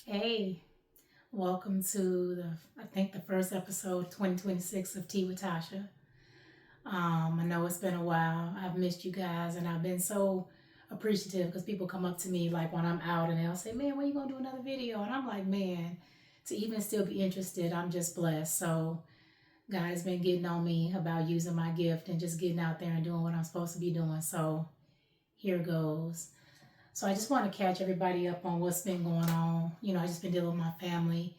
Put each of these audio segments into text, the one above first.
Hey, welcome to I think the first episode 2026 of Tea with Tasha. I know it's been a while. I've missed you guys and I've been so appreciative because people come up to me like when I'm out and they'll say, "Man, when you gonna do another video?" And I'm like, "Man, to even still be interested, I'm just blessed." So God has been getting on me about using my gift and just getting out there and doing what I'm supposed to be doing. So here goes. So I just want to catch everybody up on what's been going on. I just been dealing with my family.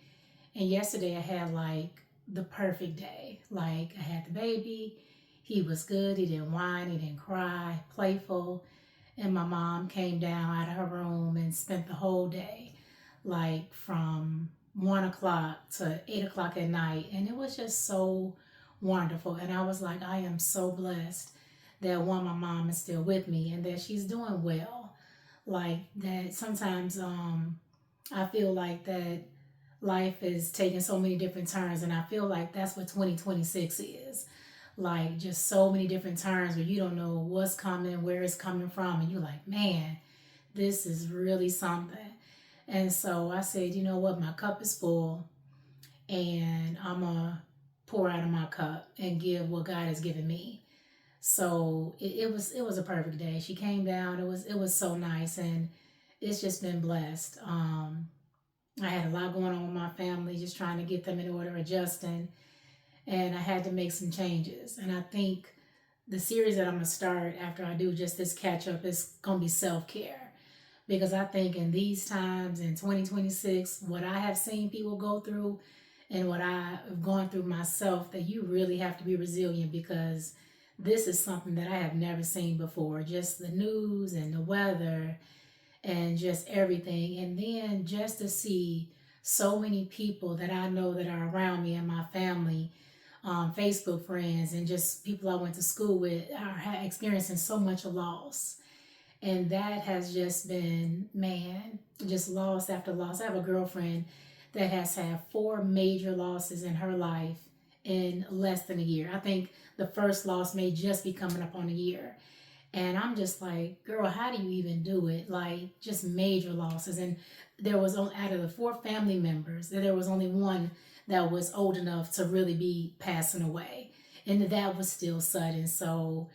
And yesterday I had like the perfect day. Like I had the baby. He was good. He didn't whine. He didn't cry. Playful. And my mom came down out of her room and spent the whole day, like from 1 o'clock to 8 o'clock at night. And it was just so wonderful. And I was like, I am so blessed that one, my mom is still with me and that she's doing well. Like that sometimes I feel like that life is taking so many different turns, and I feel like that's what 2026 is. Like just so many different turns where you don't know what's coming, where it's coming from, and you're like, man, this is really something. And so I said, you know what, my cup is full, and I'm gonna pour out of my cup and give what God has given me. So it was a perfect day. She came down. It was so nice, and it's just been blessed. I had a lot going on with my family, just trying to get them in order, adjusting, and I had to make some changes. And I think the series that I'm gonna start after I do just this catch up is gonna be self care, because I think in these times in 2026, what I have seen people go through and what I've gone through myself, that you really have to be resilient, because this is something that I have never seen before. Just the news and the weather and just everything. And then just to see so many people that I know that are around me and my family, Facebook friends, and just people I went to school with are experiencing so much loss. And that has just been, man, just loss after loss. I have a girlfriend that has had four major losses in her life in less than a year. I think the first loss may just be coming up on a year. And I'm just like, girl, how do you even do it? Like, just major losses. And there was, out of the four family members, there was only one that was old enough to really be passing away. And that was still sudden. So,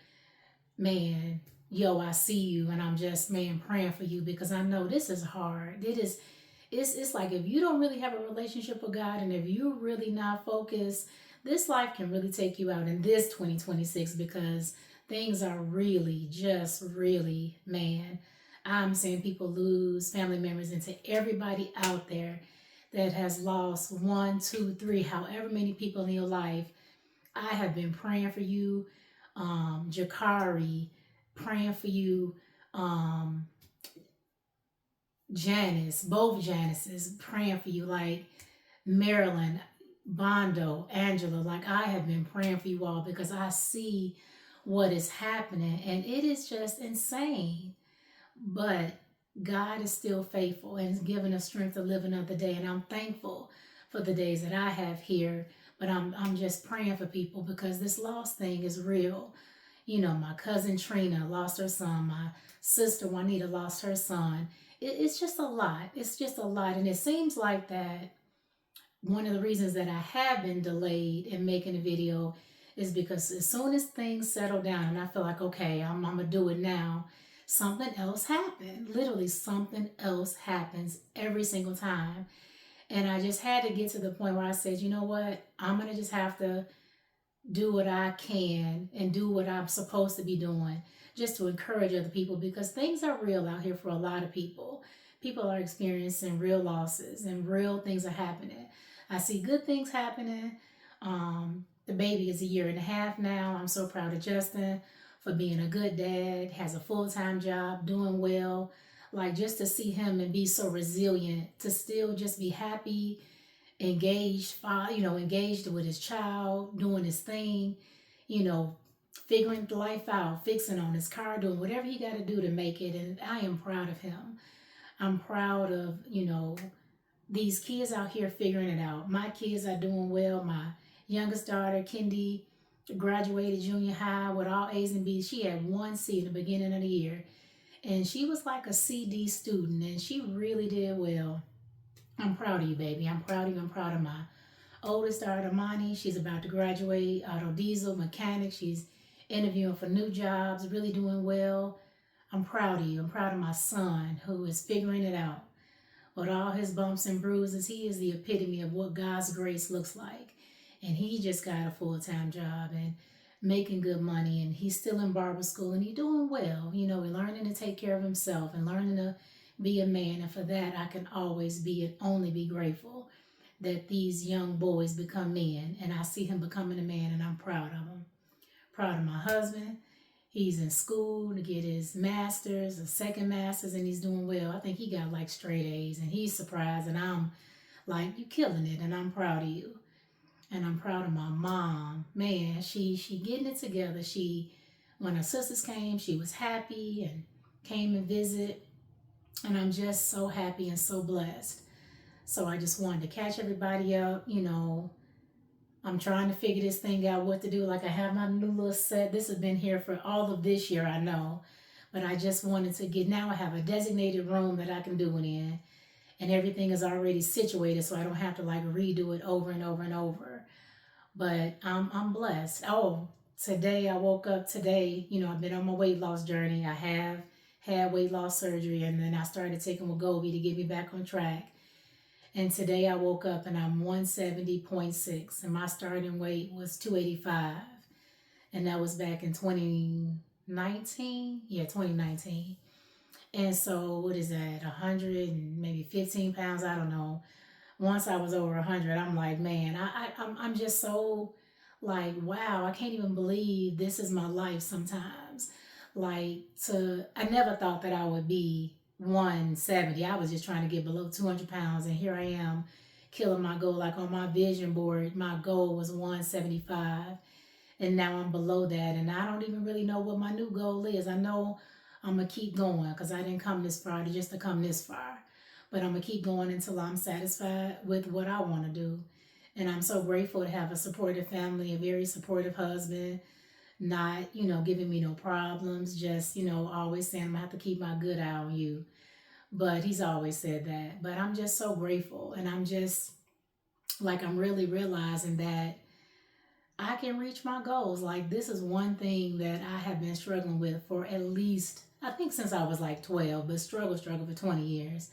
man, yo, I see you. And I'm just, man, praying for you, because I know this is hard. It's like if you don't really have a relationship with God and if you're really not focused, this life can really take you out in this 2026, because things are really, just really, man. I'm seeing people lose family members, and to everybody out there that has lost one, two, three, however many people in your life, I have been praying for you. Jakari, praying for you. Um, Janice, both Janices, praying for you. Like Marilyn, Bondo, Angela, like I have been praying for you all, because I see what is happening and it is just insane. But God is still faithful and is giving us strength to live another day. And I'm thankful for the days that I have here. But I'm just praying for people, because this loss thing is real. My cousin Trina lost her son. My sister Juanita lost her son. It's just a lot. It's just a lot. And it seems like that one of the reasons that I have been delayed in making a video is because as soon as things settle down and I feel like, okay, I'm going to do it now, something else happened. Literally, something else happens every single time. And I just had to get to the point where I said, you know what? I'm going to just have to do what I can and do what I'm supposed to be doing, just to encourage other people, because things are real out here for a lot of people. People are experiencing real losses and real things are happening. I see good things happening. The baby is a year and a half now. I'm so proud of Justin for being a good dad, has a full-time job, doing well. Like just to see him and be so resilient, to still just be happy, engaged, engaged with his child, doing his thing, you know, figuring life out, fixing on his car, doing whatever he got to do to make it. And I am proud of him. I'm proud of, these kids out here figuring it out. My kids are doing well. My youngest daughter, Kendi, graduated junior high with all A's and B's. She had one C in the beginning of the year. And she was like a CD student, and she really did well. I'm proud of you, baby. I'm proud of you. I'm proud of my oldest daughter, Monty. She's about to graduate auto diesel mechanic. She's interviewing for new jobs, really doing well. I'm proud of you. I'm proud of my son who is figuring it out. With all his bumps and bruises, he is the epitome of what God's grace looks like. And he just got a full time job and making good money. And he's still in barber school and he's doing well. You know, he's learning to take care of himself and learning to be a man. And for that, I can always be and only be grateful that these young boys become men. And I see him becoming a man and I'm proud of him. Proud of my husband. He's in school to get his master's, a second master's, and he's doing well. I think he got like straight A's, and he's surprised, and I'm like, you killing it, and I'm proud of you. And I'm proud of my mom. Man, she getting it together. When her sisters came, she was happy and came and visit, and I'm just so happy and so blessed. So I just wanted to catch everybody up, I'm trying to figure this thing out, what to do. Like I have my new little set. This has been here for all of this year, I know. But I just wanted to now I have a designated room that I can do it in. And everything is already situated so I don't have to like redo it over and over and over. But I'm blessed. Oh, today I woke up today, I've been on my weight loss journey. I have had weight loss surgery and then I started taking Wegovy to get me back on track. And today I woke up and I'm 170.6 and my starting weight was 285. And that was back in 2019. Yeah, 2019. And so what is that? 100 and maybe 15 pounds, I don't know. Once I was over 100, I'm like, man, I'm just so like, wow, I can't even believe this is my life sometimes. I never thought that I would be 170. I was just trying to get below 200 pounds. And here I am killing my goal. Like on my vision board, my goal was 175. And now I'm below that. And I don't even really know what my new goal is. I know I'm going to keep going because I didn't come this far just to come this far. But I'm going to keep going until I'm satisfied with what I want to do. And I'm so grateful to have a supportive family, a very supportive husband, not, giving me no problems, just, always saying I'm going to have to keep my good eye on you. But he's always said that. But I'm just so grateful. And I'm just, like, I'm really realizing that I can reach my goals. Like, this is one thing that I have been struggling with for at least, I think since I was like 12, but struggle for 20 years.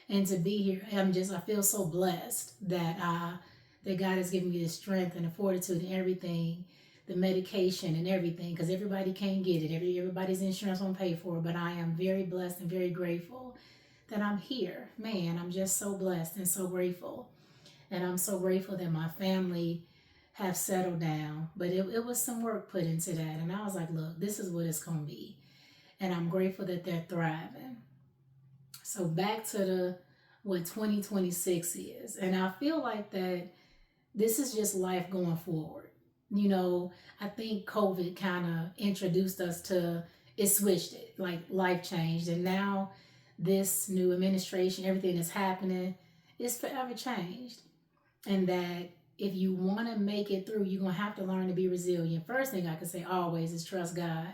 And to be here, I feel so blessed that God has given me the strength and the fortitude and everything, the medication and everything, because everybody can't get it. Everybody's insurance won't pay for it, but I am very blessed and very grateful that I'm here. Man, I'm just so blessed and so grateful. And I'm so grateful that my family have settled down. But it was some work put into that. And I was like, look, this is what it's going to be. And I'm grateful that they're thriving. So back to what 2026 is. And I feel like that this is just life going forward. I think COVID kind of introduced us to, it switched it, like life changed. And now this new administration, everything that's happening is forever changed. And that if you want to make it through, you're going to have to learn to be resilient. First thing I can say always is trust God.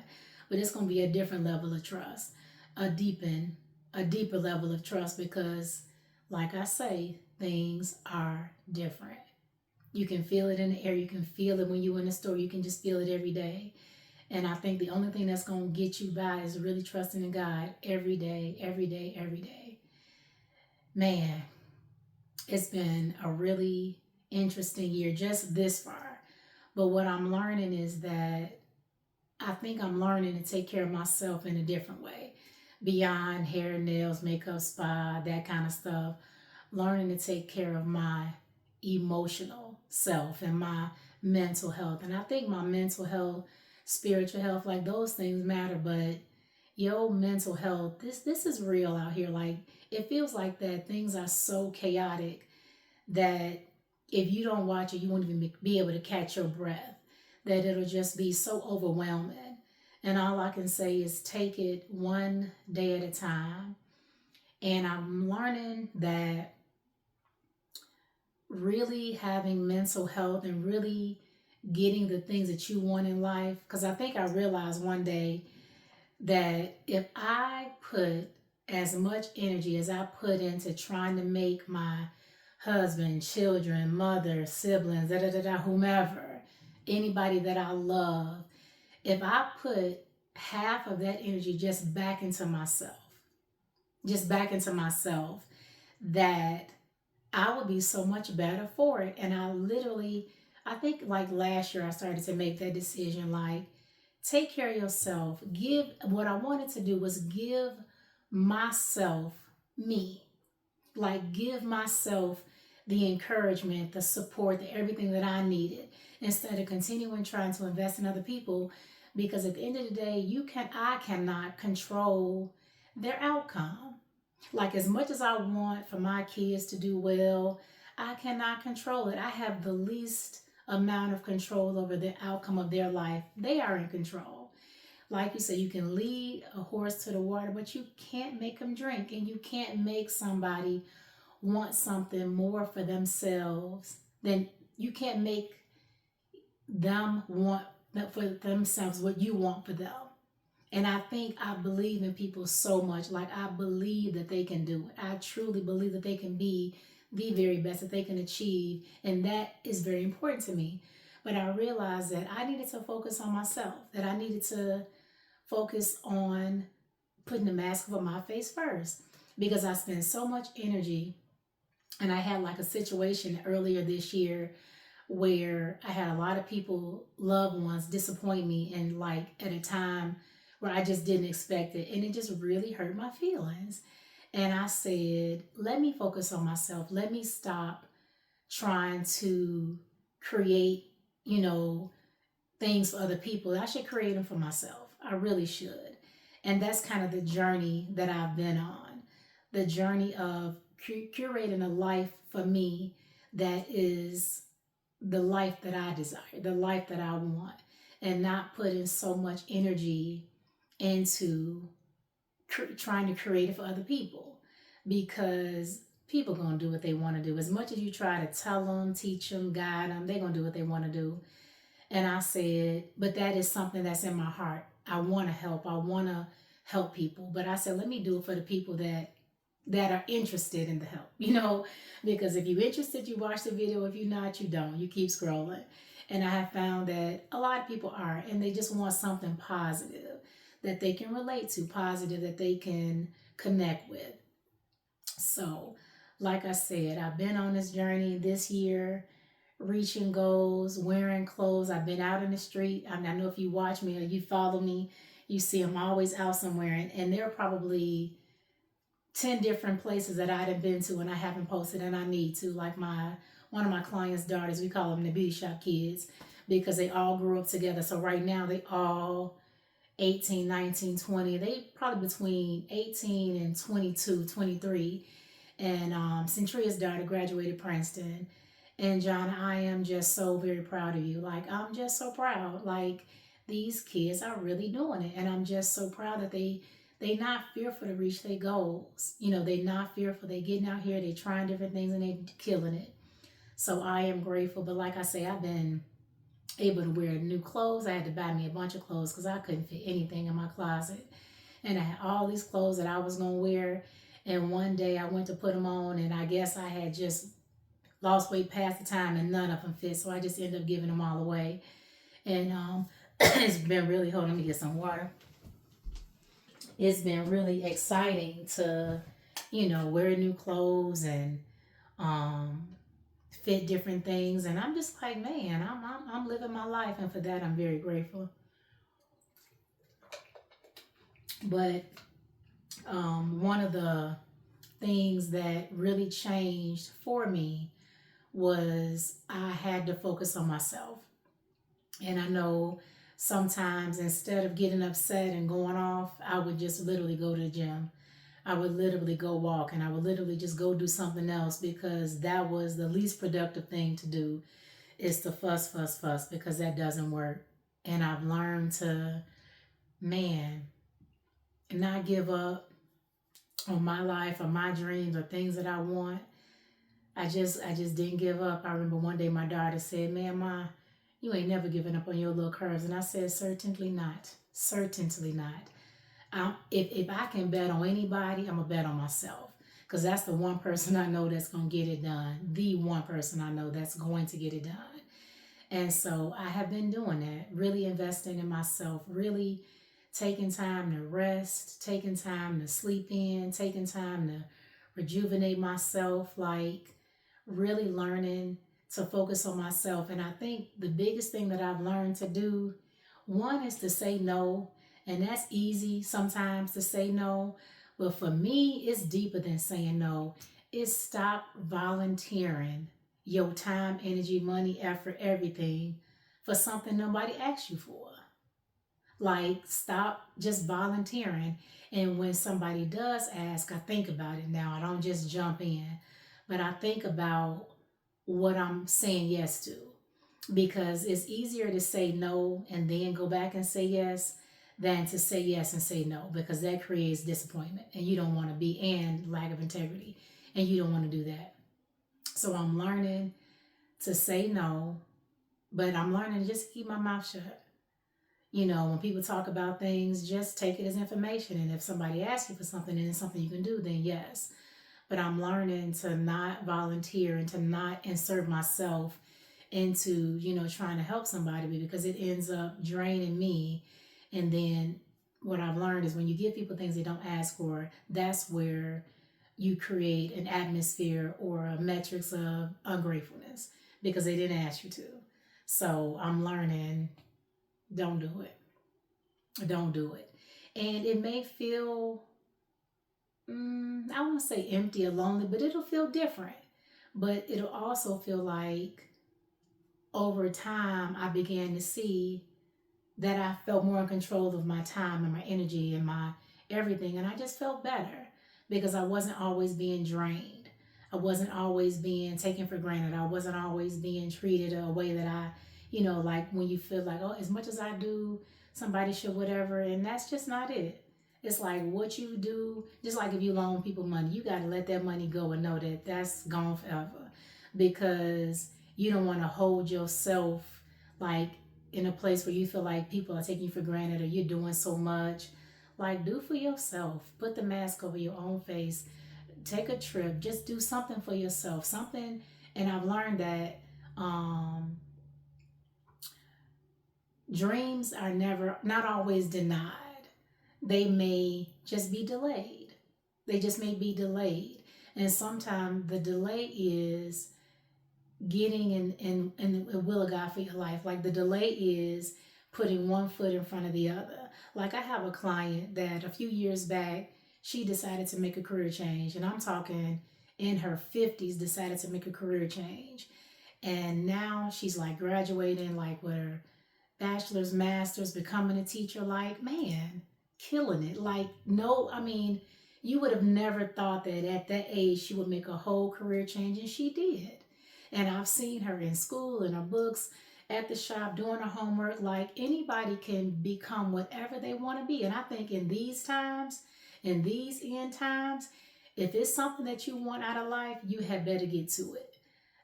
But it's going to be a different level of trust, a deeper level of trust because, like I say, things are different. You can feel it in the air. You can feel it when you're in the store. You can just feel it every day. And I think the only thing that's going to get you by is really trusting in God every day, every day, every day. Man, it's been a really interesting year just this far. But what I'm learning is that I think I'm learning to take care of myself in a different way. Beyond hair, nails, makeup, spa, that kind of stuff. Learning to take care of my emotional self and my mental health. And I think my mental health, spiritual health, like those things matter, but your mental health, this is real out here. Like it feels like that things are so chaotic that if you don't watch it, you won't even be able to catch your breath, that it'll just be so overwhelming. And all I can say is take it one day at a time. And I'm learning that really having mental health and really getting the things that you want in life, because I think I realized one day that if I put as much energy as I put into trying to make my husband, children, mother, siblings, da da da da, whomever, anybody that I love, if I put half of that energy just back into myself, that I would be so much better for it. And I think like last year, I started to make that decision like, take care of yourself. What I wanted to do was give myself me, like give myself the encouragement, the support, everything that I needed, instead of continuing trying to invest in other people. Because at the end of the day, I cannot control their outcome. Like as much as I want for my kids to do well, I cannot control it. I have the least amount of control over the outcome of their life. They are in control. Like you said, you can lead a horse to the water, but you can't make them drink, and you can't make somebody want something more for themselves. Then you can't make them want for themselves what you want for them. And I believe in people so much. Like I believe that they can do it. I truly believe that they can be the very best that they can achieve. And that is very important to me. But I realized that I needed to focus on myself, that I needed to focus on putting the mask over my face first, because I spend so much energy. And I had like a situation earlier this year where I had a lot of people, loved ones, disappoint me, and like at a time where I just didn't expect it. And it just really hurt my feelings. And I said, let me focus on myself. Let me stop trying to create, you know, things for other people. I should create them for myself. I really should. And that's kind of the journey that I've been on, the journey of curating a life for me that is the life that I desire, the life that I want, and not putting so much energy into trying to create it for other people, because people gonna do what they want to do. As much as you try to tell them, teach them, guide them, they're gonna do what they want to do. And I said, but that is something that's in my heart. I want to help. I want to help people. But I said, let me do it for the people that are interested in the help, because if you're interested, you watch the video. If you're not, you don't. You keep scrolling. And I have found that a lot of people are, and they just want something positive that they can relate to, positive that they can connect with. So, like I said, I've been on this journey this year, reaching goals, wearing clothes. I've been out in the street. I know if you watch me or you follow me, you see I'm always out somewhere. And there are probably 10 different places that I've been to and I haven't posted, and I need to. Like one of my clients' daughters, we call them the beauty shop kids, because they all grew up together. So right now they all 18, 19, 20. They probably between 18 and 22, 23. And Centria's daughter graduated Princeton. And John, I am just so very proud of you. Like, I'm just so proud. Like, these kids are really doing it. And I'm just so proud that they not fearful to reach their goals. They not fearful. They getting out here, they trying different things, and they killing it. So I am grateful. But like I say, I've been able to wear new clothes. I had to buy me a bunch of clothes because I couldn't fit anything in my closet. And I had all these clothes that I was going to wear. And one day I went to put them on, and I guess I had just lost weight past the time, and none of them fit. So I just ended up giving them all away. And it's been really, hold on, let me get some water. It's been really exciting to, wear new clothes and um, fit different things. And I'm just like, man, I'm living my life. And for that, I'm very grateful. But one of the things that really changed for me was I had to focus on myself. And I know sometimes instead of getting upset and going off, I would just literally go to the gym. I would literally go walk, and I would literally just go do something else, because that was the least productive thing to do, is to fuss, fuss, fuss, because that doesn't work. And I've learned to, man, not give up on my life or my dreams or things that I want. I just didn't give up. I remember one day my daughter said, "Man, Ma, you ain't never giving up on your little curves." And I said, "Certainly not. Certainly not. If I can bet on anybody, I'm going to bet on myself. Because that's the one person I know that's going to get it done. The one person I know that's going to get it done. And so I have been doing that, really investing in myself, really taking time to rest, taking time to sleep in, taking time to rejuvenate myself, like really learning to focus on myself. And I think the biggest thing that I've learned to do, one is to say no. And that's easy sometimes to say no. But for me, it's deeper than saying no. It's stop volunteering your time, energy, money, effort, everything for something nobody asked you for. Like, stop just volunteering. And when somebody does ask, I think about it now. I don't just jump in, but I think about what I'm saying yes to. Because it's easier to say no and then go back and say yes than to say yes and say no, because that creates disappointment and you don't want to be, and lack of integrity, and you don't want to do that. So I'm learning to say no, but I'm learning to just keep my mouth shut. When people talk about things, just take it as information. And if somebody asks you for something and it's something you can do, then yes. But I'm learning to not volunteer and to not insert myself into, trying to help somebody, because it ends up draining me. And then what I've learned is when you give people things they don't ask for, that's where you create an atmosphere or a metrics of ungratefulness because they didn't ask you to. So I'm learning, don't do it. Don't do it. And it may feel, I won't say empty or lonely, but it'll feel different. But it'll also feel like over time, I began to see that I felt more in control of my time and my energy and my everything. And I just felt better because I wasn't always being drained. I wasn't always being taken for granted. I wasn't always being treated a way that like when you feel like, oh, as much as I do, somebody should whatever. And that's just not it. It's like what you do, just like if you loan people money, you got to let that money go and know that that's gone forever, because you don't want to hold yourself like in a place where you feel like people are taking you for granted or you're doing so much. Like, do for yourself. Put the mask over your own face. Take a trip. Just do something for yourself. Something. And I've learned that dreams are not always denied. They may just be delayed. They just may be delayed. And sometimes the delay is getting in the will of God for your life. Like the delay is putting one foot in front of the other. Like I have a client that a few years back, she decided to make a career change. And I'm talking in her 50s, decided to make a career change. And now she's like graduating, like with her bachelor's, master's, becoming a teacher. Like, man, killing it. Like, no, I mean, you would have never thought that at that age she would make a whole career change, and she did. And I've seen her in school, in her books, at the shop, doing her homework. Like anybody can become whatever they want to be. And I think in these times, in these end times, if it's something that you want out of life, you had better get to it,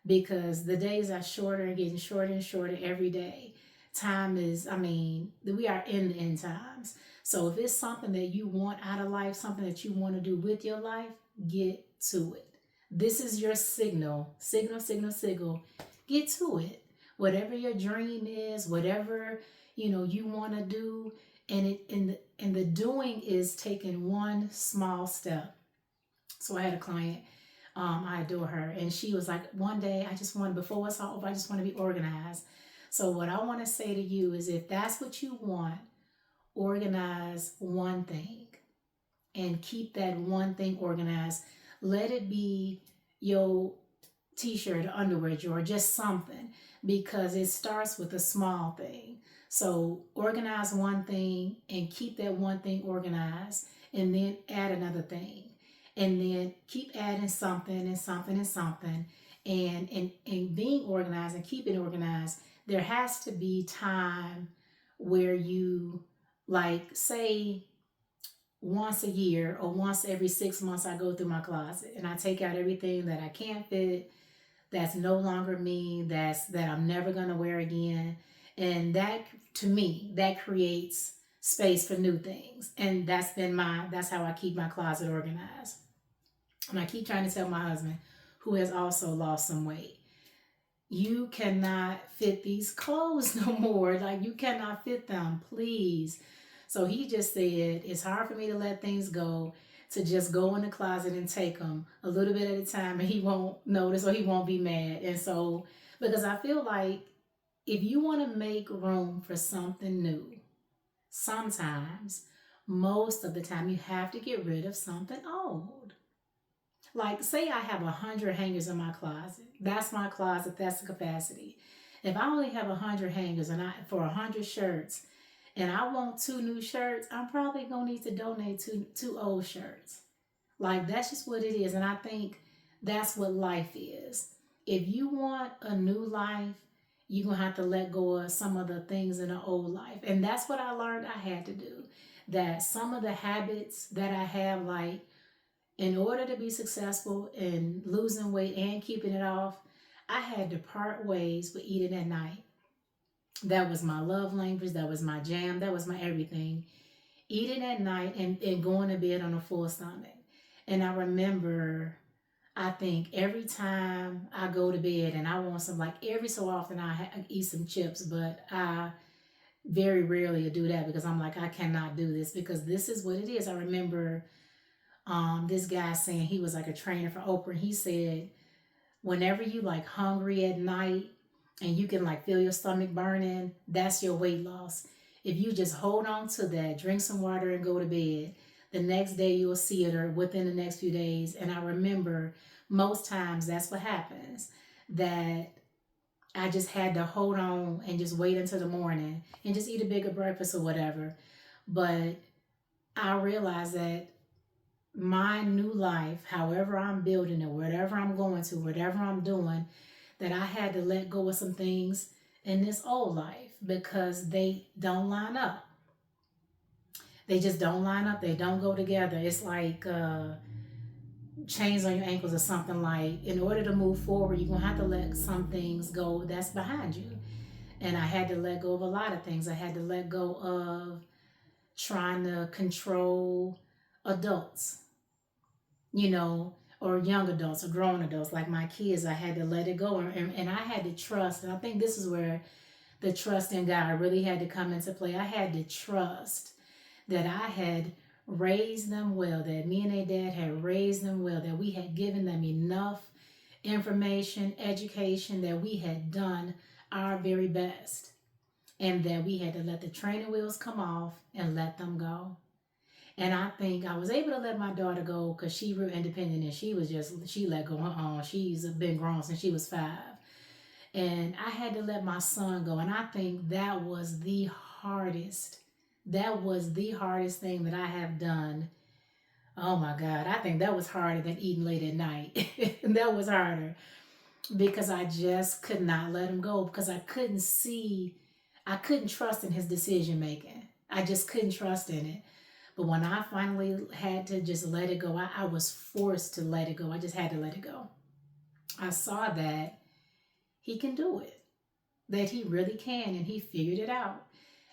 because the days are shorter and getting shorter and shorter every day. Time is, we are in the end times. So if it's something that you want out of life, something that you want to do with your life, get to it. This is your signal. Signal, signal, signal. Get to it. Whatever your dream is, whatever you want to do, and the doing is taking one small step. So I had a client, I adore her, and she was like, one day I just want, before it's all over, I just want to be organized. So what I want to say to you is, if that's what you want, organize one thing and keep that one thing organized. Let it be your t-shirt or underwear drawer, just something, because it starts with a small thing. So organize one thing and keep that one thing organized, and then add another thing, and then keep adding something and something and something, and being organized and keeping organized. There has to be time where you, like, say once a year or once every 6 months, I go through my closet and I take out everything that I can't fit, that's no longer me, that I'm never gonna wear again. And that, to me, that creates space for new things. And that's how I keep my closet organized. And I keep trying to tell my husband, who has also lost some weight, you cannot fit these clothes no more. Like, you cannot fit them, please. So he just said, it's hard for me to let things go, to just go in the closet and take them a little bit at a time, and he won't notice or he won't be mad. And so, because I feel like if you want to make room for something new, sometimes, most of the time, you have to get rid of something old. Like, say I have 100 hangers in my closet. That's my closet. That's the capacity. If I only have 100 hangers and I for 100 shirts, and I want two new shirts, I'm probably gonna need to donate two old shirts. Like, that's just what it is. And I think that's what life is. If you want a new life, you're gonna have to let go of some of the things in the old life. And that's what I learned I had to do. That some of the habits that I have, like, in order to be successful in losing weight and keeping it off, I had to part ways with eating at night. That was my love language. That was my jam. That was my everything. Eating at night and going to bed on a full stomach. And I remember, I think every time I go to bed and I want some, like every so often I eat some chips, but I very rarely do that because I'm like, I cannot do this because this is what it is. I remember this guy saying, he was like a trainer for Oprah. And he said, whenever you like hungry at night and you can like feel your stomach burning, that's your weight loss. If you just hold on to that, drink some water and go to bed, the next day you'll see it, or within the next few days. And I remember most times that's what happens, that I just had to hold on and just wait until the morning and just eat a bigger breakfast or whatever. But I realized that my new life, however I'm building it, whatever I'm going to, whatever I'm doing, that I had to let go of some things in this old life because they don't line up. They just don't line up. They don't go together. It's like chains on your ankles or something. Like, in order to move forward, you're going to have to let some things go that's behind you. And I had to let go of a lot of things. I had to let go of trying to control adults, or young adults or grown adults like my kids. I had to let it go, and I had to trust. And I think this is where the trust in God really had to come into play. I had to trust that I had raised them well, that me and their dad had raised them well, that we had given them enough information, education, that we had done our very best, and that we had to let the training wheels come off and let them go. And I think I was able to let my daughter go because she grew independent, and she let go. She's been grown since she was 5. And I had to let my son go. And I think that was the hardest. That was the hardest thing that I have done. Oh my God. I think that was harder than eating late at night. That was harder because I just could not let him go because I couldn't trust in his decision making. I just couldn't trust in it. But when I finally had to just let it go, I was forced to let it go. I just had to let it go. I saw that he can do it, that he really can, and he figured it out.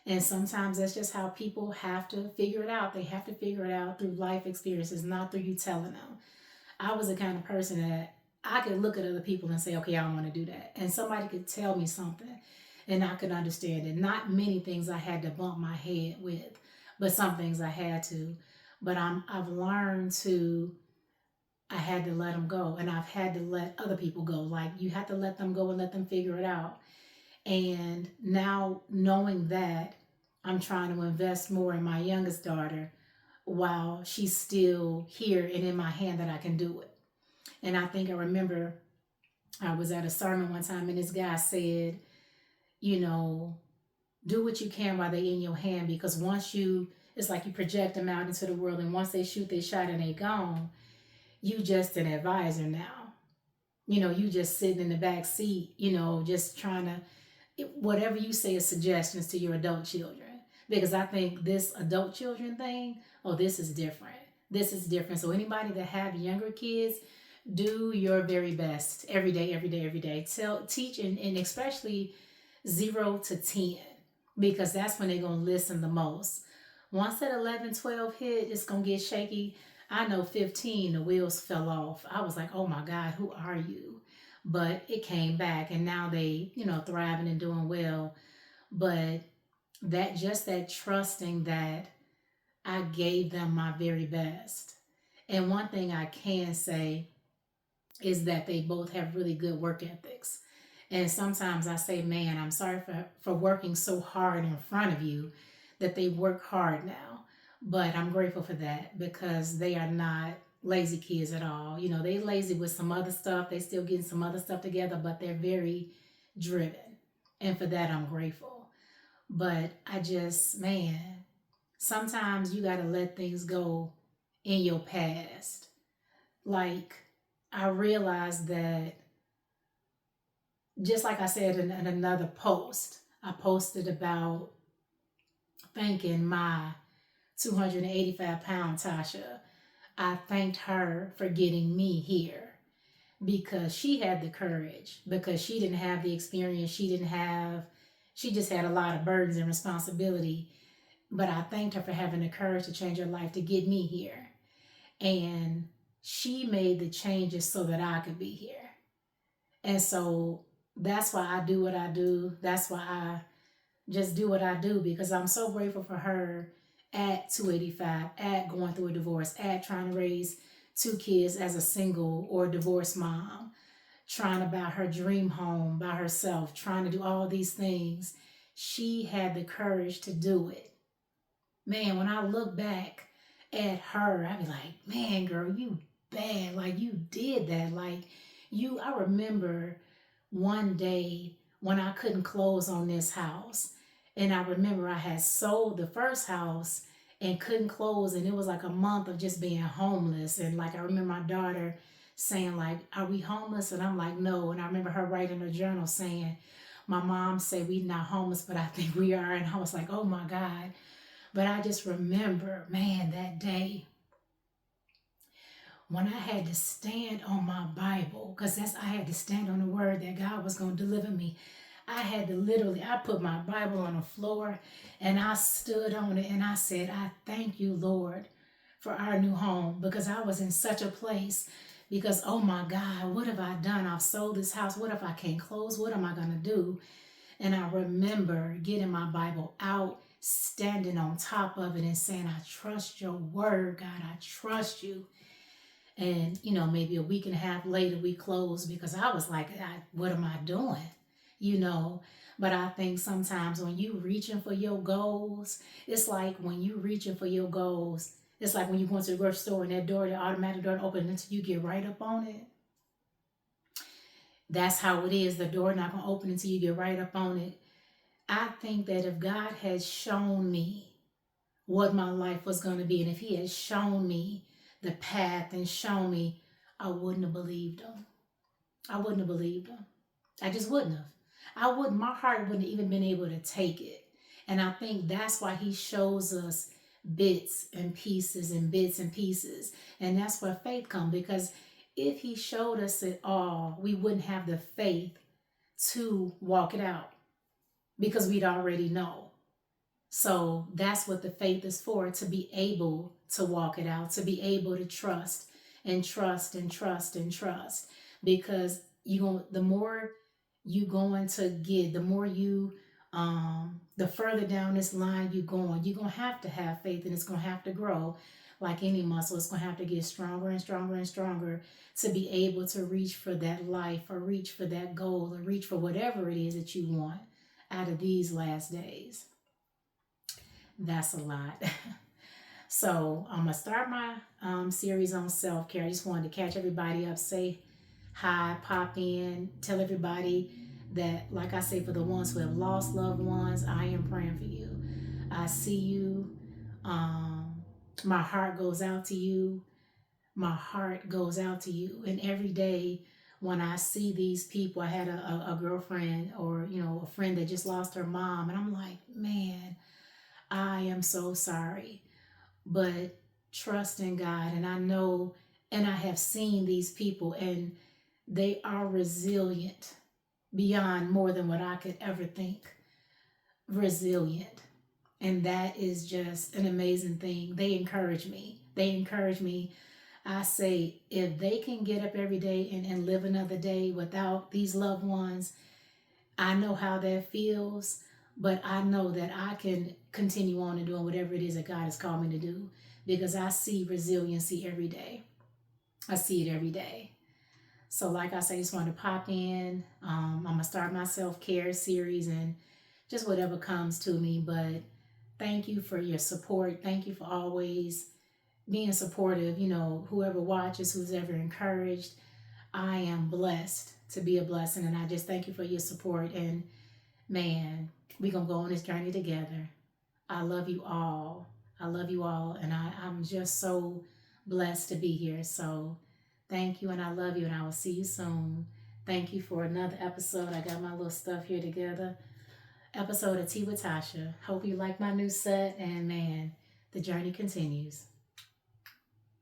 And sometimes that's just how people have to figure it out. They have to figure it out through life experiences, not through you telling them. I was the kind of person that I could look at other people and say, okay, I don't want to do that. And somebody could tell me something and I could understand it. Not many things I had to bump my head with, but some things I had to. But I've learned I had to let them go, and I've had to let other people go. Like, you have to let them go and let them figure it out. And now, knowing that, I'm trying to invest more in my youngest daughter while she's still here and in my hand, that I can do it. And I think I remember I was at a sermon one time and this guy said, do what you can while they're in your hand, because it's like you project them out into the world, and once they shoot their shot and they gone, you just an advisor now. You just sitting in the back seat, just trying to, whatever you say is suggestions to your adult children. Because I think this adult children thing, this is different. This is different. So anybody that have younger kids, do your very best every day, every day, every day. Teach, and especially 0 to 10, because that's when they're going to listen the most. Once that 11, 12 hit, it's going to get shaky. I know 15, the wheels fell off. I was like, oh my God, who are you? But it came back and now they, thriving and doing well. But that just that trusting that I gave them my very best. And one thing I can say is that they both have really good work ethics. And sometimes I say, man, I'm sorry for working so hard in front of you that they work hard now. But I'm grateful for that because they are not lazy kids at all. They lazy with some other stuff. They still getting some other stuff together, but they're very driven. And for that, I'm grateful. But I just, man, sometimes you got to let things go in your past. Like, I realized that, just like I said in another post, I posted about thanking my 285-pound Tasha. I thanked her for getting me here because she had the courage, because she didn't have the experience, she just had a lot of burdens and responsibility. But I thanked her for having the courage to change her life to get me here. And she made the changes so that I could be here. And so that's why I do what I do. That's why I just do what I do, because I'm so grateful for her at 285, at going through a divorce, at trying to raise two kids as a single or divorced mom, trying to buy her dream home by herself, trying to do all these things. She had the courage to do it. Man, when I look back at her, I be like, man, girl, you bad. Like, you did that. Like, I remember one day when I couldn't close on this house. And I remember I had sold the first house and couldn't close. And it was like a month of just being homeless. And like, I remember my daughter saying like, are we homeless? And I'm like, no. And I remember her writing in her journal saying, my mom said we not homeless, but I think we are. And I was like, oh my God. But I just remember, man, that day when I had to stand on my Bible, because I had to stand on the word that God was going to deliver me. I had to literally, I put my Bible on the floor and I stood on it and I said, I thank you, Lord, for our new home, because I was in such a place because, oh my God, what have I done? I've sold this house. What if I can't close? What am I going to do? And I remember getting my Bible out, standing on top of it and saying, I trust your word, God, I trust you. And, maybe a week and a half later we closed because I was like, what am I doing? But I think sometimes when you reaching for your goals, it's like when you reaching for your goals, it's like when you go to the grocery store and that door, the automatic door open until you get right up on it. That's how it is. The door not going to open until you get right up on it. I think that if God had shown me what my life was going to be, and if he had shown me the path and shown me, I wouldn't have believed him. I wouldn't have believed him. I just wouldn't have. My heart wouldn't have even been able to take it. And I think that's why he shows us bits and pieces and bits and pieces. And that's where faith comes, because if he showed us it all, we wouldn't have the faith to walk it out because we'd already know. So that's what the faith is for, to be able to walk it out, to be able to trust and trust and trust and trust. Because the more you going to get, the more you, the further down this line you're going to have faith, and it's going to have to grow like any muscle. It's going to have to get stronger and stronger and stronger to be able to reach for that life, or reach for that goal, or reach for whatever it is that you want out of these last days. That's a lot. So I'm going to start my series on self-care. I just wanted to catch everybody up, say hi, pop in, tell everybody that, like I say, for the ones who have lost loved ones, I am praying for you. I see you. My heart goes out to you. My heart goes out to you. And every day when I see these people, I had a girlfriend, or, a friend that just lost her mom. And I'm like, man, I am so sorry. But trust in God. And I know, and I have seen these people, and they are resilient beyond more than what I could ever think. Resilient. And that is just an amazing thing. They encourage me. I say, if they can get up every day and live another day without these loved ones, I know how that feels, but I know that I can continue on and doing whatever it is that God has called me to do, because I see resiliency every day. I see it every day. So, like I say, I just wanted to pop in. I'm going to start my self care series and just whatever comes to me. But thank you for your support. Thank you for always being supportive. You know, whoever watches, who's ever encouraged, I am blessed to be a blessing. And I just thank you for your support. And man, we're going to go on this journey together. I love you all. I love you all. And I'm just so blessed to be here. So thank you. And I love you. And I will see you soon. Thank you for another episode. I got my little stuff here together. Episode of Tea with Tasha. Hope you like my new set. And man, the journey continues.